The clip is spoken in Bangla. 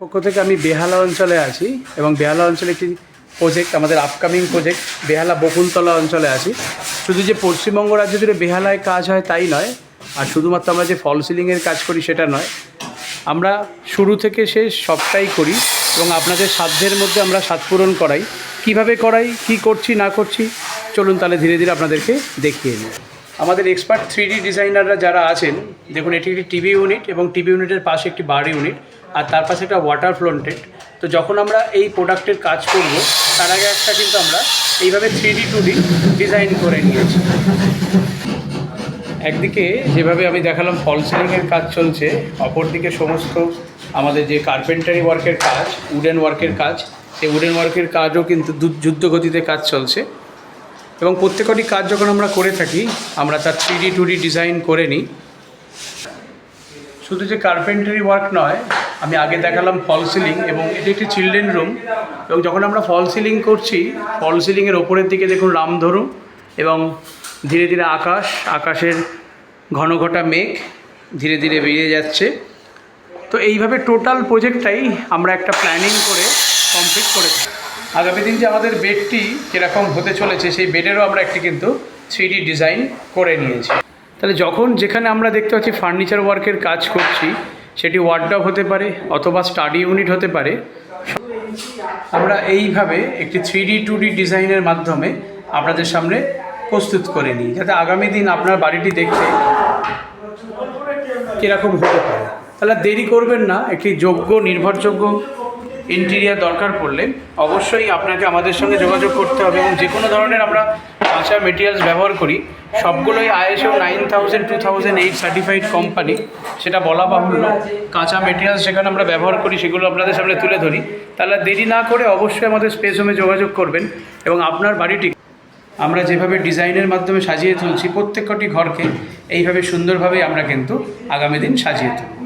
পক্ষ থেকে আমি বেহালা অঞ্চলে আছি এবং বেহালা অঞ্চলে একটি প্রজেক্ট, আমাদের আপকামিং প্রজেক্ট বেহালা বকুলতলা অঞ্চলে আছি। শুধু যে পশ্চিমবঙ্গ রাজ্য জুড়ে বেহালায় কাজ হয় তাই নয়, আর শুধুমাত্র আমরা যে ফল সিলিংয়ের কাজ করি সেটা নয়, আমরা শুরু থেকে শেষ সবটাই করি এবং আপনাদের সাধ্যের মধ্যে আমরা স্বাদ পূরণ করাই। কীভাবে করাই, কী করছি না করছি, চলুন তাহলে ধীরে ধীরে আপনাদেরকে দেখিয়ে নিই। আমাদের এক্সপার্ট 3D ডিজাইনাররা যারা আছেন, দেখুন এটি একটি টিভি ইউনিট এবং টিভি ইউনিটের পাশে একটি বার ইউনিট, আর তার পাশে একটা ওয়াটার ফ্রন্টেড। তো যখন আমরা এই প্রোডাক্টের কাজ করব তার আগে একটা কিন্তু আমরা এইভাবে 3D 2D ডিজাইন করে নিয়েছি। একদিকে যেভাবে আমি দেখালাম ফল সিলিংয়ের কাজ চলছে, অপরদিকে সমস্ত আমাদের যে কার্পেন্টারি ওয়ার্কের কাজ, উডেন ওয়ার্কের কাজ, সেই উডেন ওয়ার্কের কাজও কিন্তু যুদ্ধগতিতে কাজ চলছে। এবং প্রত্যেকটি কাজ যখন আমরা করে থাকি আমরা তার 3D 2D ডিজাইন করে নিই। শুধু যে কার্পেন্টারি ওয়ার্ক নয়, আমি আগে দেখালাম ফল সিলিং এবং এটি একটি চিলড্রেন রুম। এবং যখন আমরা ফল সিলিং করছি, ফল সিলিংয়ের ওপরের দিকে দেখুন রামধনু এবং ধীরে ধীরে আকাশের ঘন ঘটা মেঘ ধীরে ধীরে বেরিয়ে যাচ্ছে। তো এইভাবে টোটাল প্রজেক্টটাই আমরা একটা প্ল্যানিং করে কমপ্লিট করে থাকি। আগামী দিন যে আমাদের বেডটি কীরকম হতে চলেছে সেই বেডেরও আমরা একটি কিন্তু 3D ডিজাইন করে নিয়েছি। তাহলে যখন যেখানে আমরা দেখতে পাচ্ছি ফার্নিচার ওয়ার্কের কাজ করছি, সেটি ওয়ার্ডরোব হতে পারে অথবা স্টাডি ইউনিট হতে পারে, আমরা এইভাবে একটি 3D 2D ডিজাইনের মাধ্যমে আপনাদের সামনে প্রস্তুত করে নিই, যাতে আগামী দিন আপনার বাড়িটি দেখতে কীরকম হতে পারে। তাহলে দেরি করবেন না, একটি যোগ্য নির্ভরযোগ্য ইন্টেরিয়ার দরকার পড়লে অবশ্যই আপনাকে আমাদের সঙ্গে যোগাযোগ করতে হবে। এবং যে কোনো ধরনের আমরা কাঁচা মেটেরিয়ালস ব্যবহার করি সবগুলোই ISO 9000 2008 সার্টিফাইড কোম্পানি, সেটা বলা বাহুল্য। কাঁচা মেটেরিয়ালস যেখানে আমরা ব্যবহার করি সেগুলো আপনাদের সামনে তুলে ধরি। তাহলে দেরি না করে অবশ্যই আমাদের স্পেস হোমে যোগাযোগ করবেন এবং আপনার বাড়িটি আমরা যেভাবে ডিজাইনের মাধ্যমে সাজিয়ে তুলছি, প্রত্যেকটি ঘরকে এইভাবে সুন্দরভাবে আমরা কিন্তু আগামী দিন সাজিয়ে তুলব।